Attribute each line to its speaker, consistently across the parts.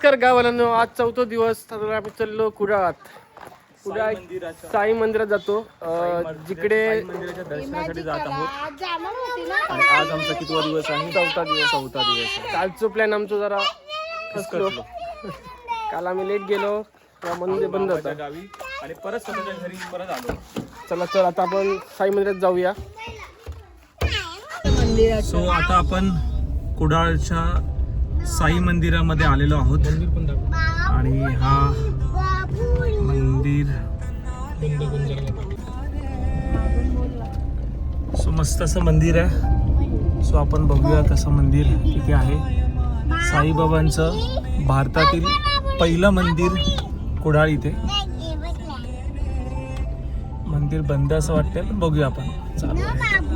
Speaker 1: नमस्कार गावाला. आज 4था दिवस. तर आम्ही चाललो कुडाळात. कुडाळ साई मंदिरात जातो. जिकडे
Speaker 2: मंदिराच्या दर्शनासाठी जात आहोत. आज आमचा कितवा दिवस आहे?
Speaker 1: 4था दिवस.
Speaker 2: आहे.
Speaker 1: कालचं प्लॅन आमचं जरा फसलो. काल आम्ही लेट गेलो, मंदिर बंद होतं
Speaker 2: गावी आणि परत स्वतःच्या घरी परत आलो.
Speaker 1: चला तर आता आपण साई मंदिरात जाऊया.
Speaker 2: सो आता आपण कुडाळच्या साई मंदिरामध्ये आलेलो आहोत आणि हा मंदिर सो मस्त असं मंदिर आहे. सो आपण बघूया कसं मंदिर तिथे आहे. साईबाबांचं भारतातील पहिलं मंदिर कुडाळ इथे. मंदिर बंद असं वाटतंय पण बघूया आपण. चालू आहे.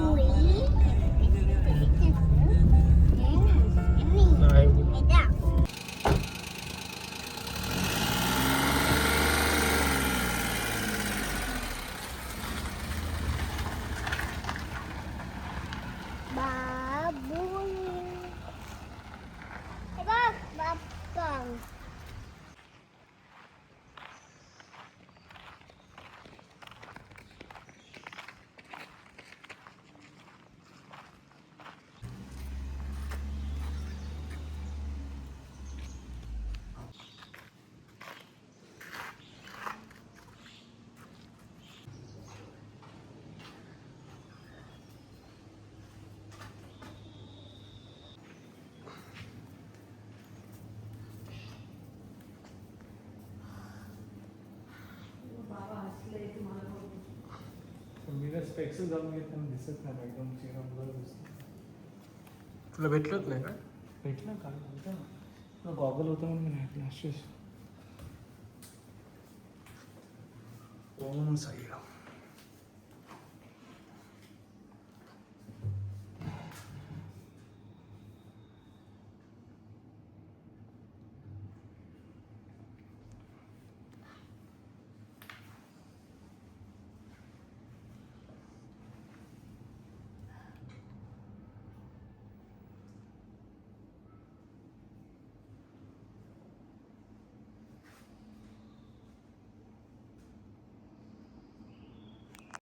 Speaker 2: दिसत नाही एकदम चेहरा ब्लर दिसतो.
Speaker 1: तुला भेटलंच नाही का?
Speaker 2: भेटलं का? तुला गॉगल होतं म्हणून मी नाही.
Speaker 1: ओम साईराम.